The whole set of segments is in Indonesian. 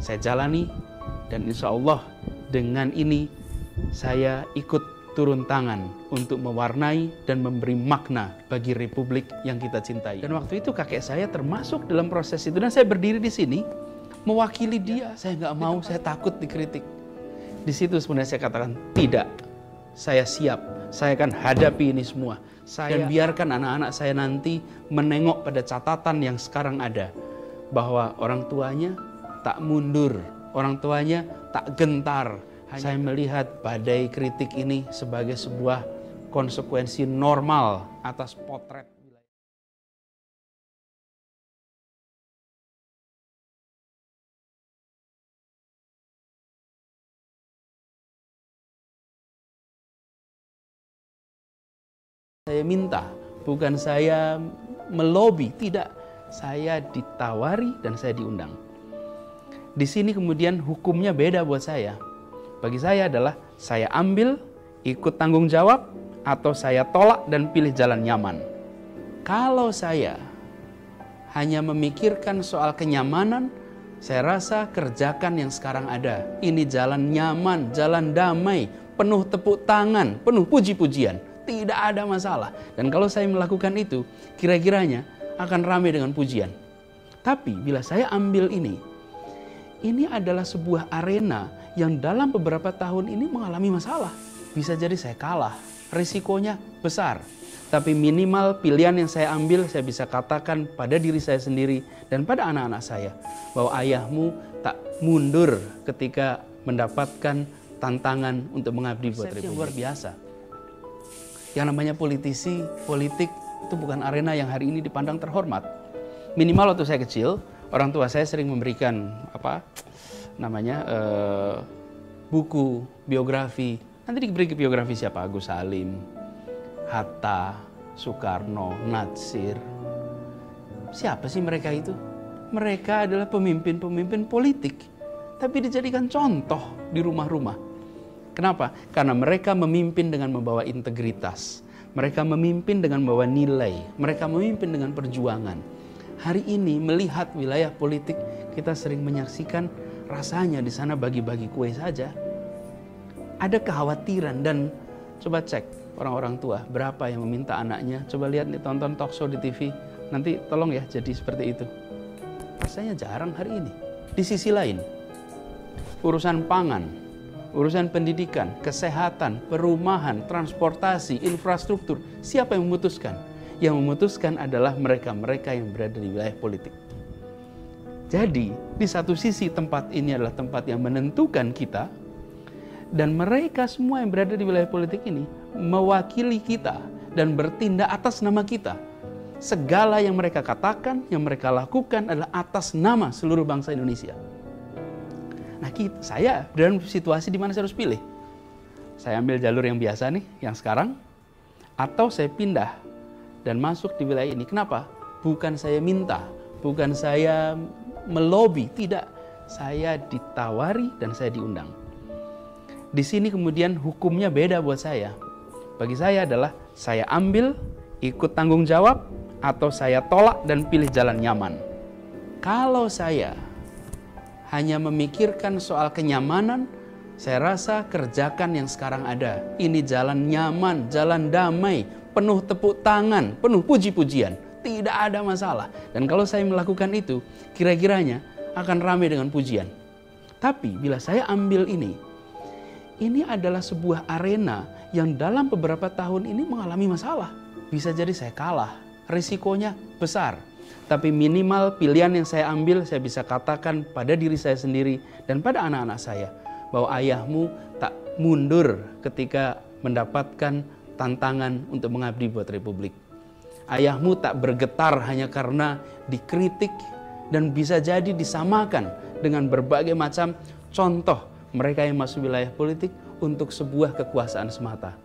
saya jalani, dan insya Allah dengan ini saya ikut turun tangan untuk mewarnai dan memberi makna bagi republik yang kita cintai. Dan waktu itu kakek saya termasuk dalam proses itu, dan saya berdiri di sini mewakili dia. Saya nggak mau, saya takut dikritik. Di situ sebenarnya saya katakan, tidak, saya siap, saya akan hadapi ini semua. Dan biarkan anak-anak saya nanti menengok pada catatan yang sekarang ada, bahwa orang tuanya tak mundur, orang tuanya tak gentar. Saya melihat badai kritik ini sebagai sebuah konsekuensi normal atas potret wilayah. Saya minta, bukan saya melobi, tidak. Saya ditawari dan saya diundang. Di sini kemudian hukumnya beda buat saya. Bagi saya adalah saya ambil, ikut tanggung jawab, atau saya tolak dan pilih jalan nyaman. Kalau saya hanya memikirkan soal kenyamanan, saya rasa kerjakan yang sekarang ada. Ini jalan nyaman, jalan damai, penuh tepuk tangan, penuh puji-pujian. Tidak ada masalah. Dan kalau saya melakukan itu, kira-kiranya akan ramai dengan pujian. Tapi bila saya ambil ini adalah sebuah arena yang dalam beberapa tahun ini mengalami masalah. Bisa jadi saya kalah, risikonya besar. Tapi minimal pilihan yang saya ambil, saya bisa katakan pada diri saya sendiri dan pada anak-anak saya, bahwa ayahmu tak mundur ketika mendapatkan tantangan untuk mengabdi buat republik. Yang luar biasa. Yang namanya politisi, politik itu bukan arena yang hari ini dipandang terhormat. Minimal waktu saya kecil, orang tua saya sering memberikan buku biografi. Nanti diberi biografi siapa? Agus Salim, Hatta, Soekarno, Natsir. Siapa sih mereka itu? Mereka adalah pemimpin-pemimpin politik, tapi dijadikan contoh di rumah-rumah. Kenapa? Karena mereka memimpin dengan membawa integritas. Mereka memimpin dengan membawa nilai. Mereka memimpin dengan perjuangan. Hari ini melihat wilayah politik, kita sering menyaksikan rasanya di sana bagi-bagi kue saja. Ada kekhawatiran, dan coba cek orang-orang tua, berapa yang meminta anaknya, coba lihat nih, tonton talk show di TV, nanti tolong ya jadi seperti itu. Rasanya jarang hari ini. Di sisi lain, urusan pangan, urusan pendidikan, kesehatan, perumahan, transportasi, infrastruktur, siapa yang memutuskan? Yang memutuskan adalah mereka-mereka yang berada di wilayah politik. Jadi, di satu sisi tempat ini adalah tempat yang menentukan kita, dan mereka semua yang berada di wilayah politik ini mewakili kita dan bertindak atas nama kita. Segala yang mereka katakan, yang mereka lakukan adalah atas nama seluruh bangsa Indonesia. Nah, saya dalam situasi di mana saya harus pilih. Saya ambil jalur yang biasa nih, yang sekarang, atau saya pindah dan masuk di wilayah ini. Kenapa? Bukan saya minta, bukan saya melobi, tidak. Saya ditawari dan saya diundang. Di sini kemudian hukumnya beda buat saya. Bagi saya adalah saya ambil, ikut tanggung jawab, atau saya tolak dan pilih jalan nyaman. Kalau saya hanya memikirkan soal kenyamanan, saya rasa kerjakan yang sekarang ada. Ini jalan nyaman, jalan damai, penuh tepuk tangan, penuh puji-pujian. Tidak ada masalah. Dan kalau saya melakukan itu, kira-kiranya akan ramai dengan pujian. Tapi bila saya ambil ini adalah sebuah arena yang dalam beberapa tahun ini mengalami masalah. Bisa jadi saya kalah, risikonya besar. Tapi minimal pilihan yang saya ambil, saya bisa katakan pada diri saya sendiri dan pada anak-anak saya, bahwa ayahmu tak mundur ketika mendapatkan tantangan untuk mengabdi buat republik. Ayahmu tak bergetar hanya karena dikritik dan bisa jadi disamakan dengan berbagai macam contoh mereka yang masuk wilayah politik untuk sebuah kekuasaan semata.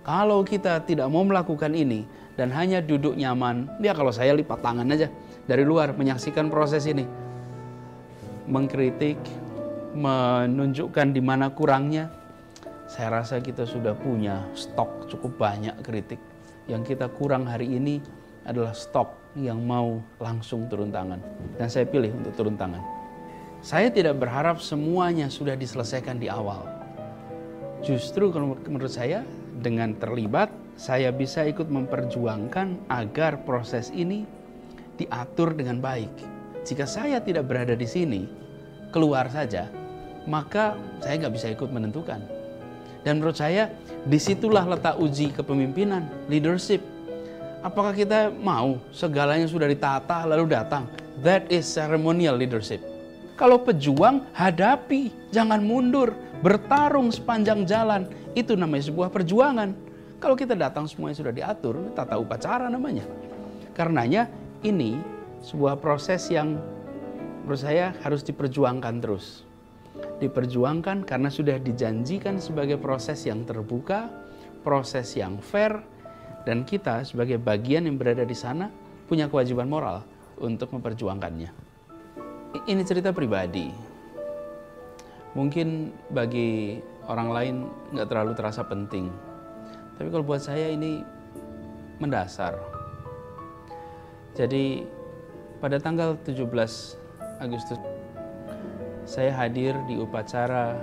Kalau kita tidak mau melakukan ini dan hanya duduk nyaman, ya kalau saya lipat tangan aja dari luar menyaksikan proses ini, mengkritik, menunjukkan di mana kurangnya, saya rasa kita sudah punya stok cukup banyak kritik. Yang kita kurang hari ini adalah stok yang mau langsung turun tangan. Dan saya pilih untuk turun tangan. Saya tidak berharap semuanya sudah diselesaikan di awal. Justru kalau menurut saya, dengan terlibat, saya bisa ikut memperjuangkan agar proses ini diatur dengan baik. Jika saya tidak berada di sini, keluar saja, maka saya nggak bisa ikut menentukan. Dan menurut saya, disitulah letak uji kepemimpinan, leadership. Apakah kita mau segalanya sudah ditata lalu datang? That is ceremonial leadership. Kalau pejuang, hadapi, jangan mundur, bertarung sepanjang jalan. Itu namanya sebuah perjuangan. Kalau kita datang semuanya sudah diatur, tata upacara namanya. Karenanya ini sebuah proses yang menurut saya harus diperjuangkan terus. Diperjuangkan karena sudah dijanjikan sebagai proses yang terbuka, proses yang fair, dan kita sebagai bagian yang berada di sana punya kewajiban moral untuk memperjuangkannya. Ini cerita pribadi. Mungkin bagi orang lain nggak terlalu terasa penting. Tapi kalau buat saya ini mendasar. Jadi pada tanggal 17 Agustus saya hadir di upacara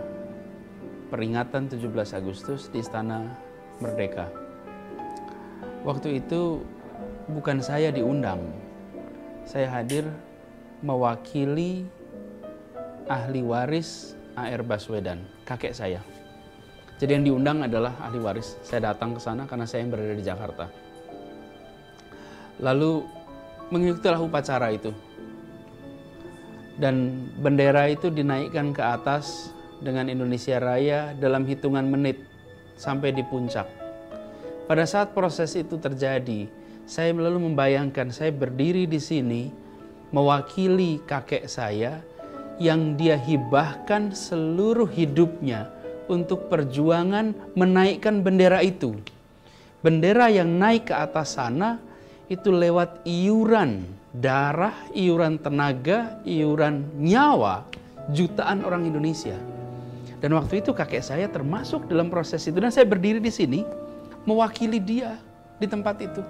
peringatan 17 Agustus di Istana Merdeka. Waktu itu bukan saya diundang. Saya hadir mewakili ahli waris A.R. Baswedan, kakek saya. Jadi yang diundang adalah ahli waris. Saya datang ke sana karena saya yang berada di Jakarta. Lalu mengikutilah upacara itu. Dan bendera itu dinaikkan ke atas dengan Indonesia Raya dalam hitungan menit sampai di puncak. Pada saat proses itu terjadi, saya lalu membayangkan saya berdiri di sini mewakili kakek saya yang dia hibahkan seluruh hidupnya untuk perjuangan menaikkan bendera itu. Bendera yang naik ke atas sana itu lewat iuran darah, iuran tenaga, iuran nyawa jutaan orang Indonesia. Dan waktu itu kakek saya termasuk dalam proses itu dan saya berdiri di sini mewakili dia di tempat itu.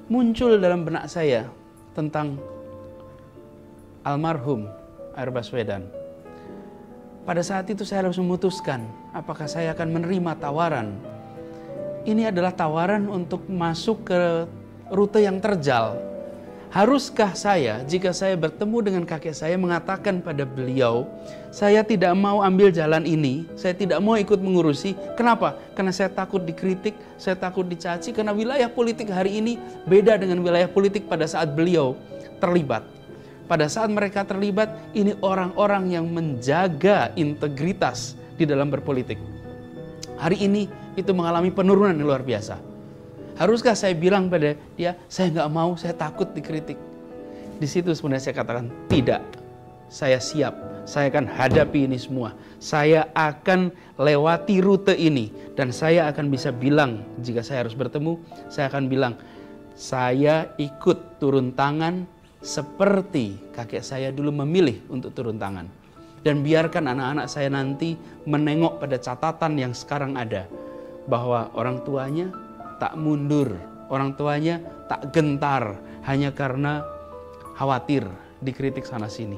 Muncul dalam benak saya tentang almarhum A.R. Baswedan. Pada saat itu saya harus memutuskan apakah saya akan menerima tawaran. Ini adalah tawaran untuk masuk ke rute yang terjal. Haruskah saya, jika saya bertemu dengan kakek saya, mengatakan pada beliau, saya tidak mau ambil jalan ini, saya tidak mau ikut mengurusi. Kenapa? Karena saya takut dikritik, saya takut dicaci, karena wilayah politik hari ini beda dengan wilayah politik pada saat beliau terlibat. Pada saat mereka terlibat, ini orang-orang yang menjaga integritas di dalam berpolitik. Hari ini itu mengalami penurunan yang luar biasa. Haruskah saya bilang pada dia, saya nggak mau, saya takut dikritik. Di situ sebenarnya saya katakan, tidak. Saya siap, saya akan hadapi ini semua. Saya akan lewati rute ini. Dan saya akan bisa bilang, jika saya harus bertemu, saya akan bilang, saya ikut turun tangan seperti kakek saya dulu memilih untuk turun tangan. Dan biarkan anak-anak saya nanti menengok pada catatan yang sekarang ada. Bahwa orang tuanya tak mundur, orang tuanya tak gentar hanya karena khawatir dikritik sana-sini.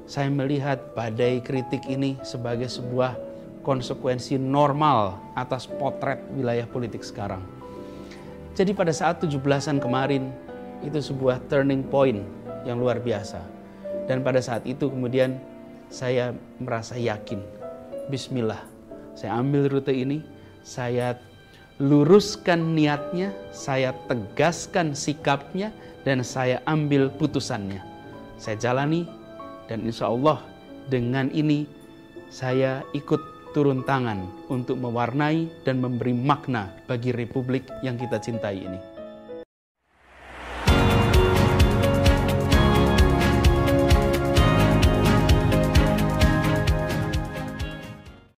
Saya melihat badai kritik ini sebagai sebuah konsekuensi normal atas potret wilayah politik sekarang. Jadi pada saat 17-an kemarin, itu sebuah turning point yang luar biasa. Dan pada saat itu kemudian saya merasa yakin, bismillah, saya ambil rute ini, saya luruskan niatnya, saya tegaskan sikapnya, dan saya ambil putusannya. Saya jalani, dan insya Allah dengan ini saya ikut turun tangan untuk mewarnai dan memberi makna bagi republik yang kita cintai ini.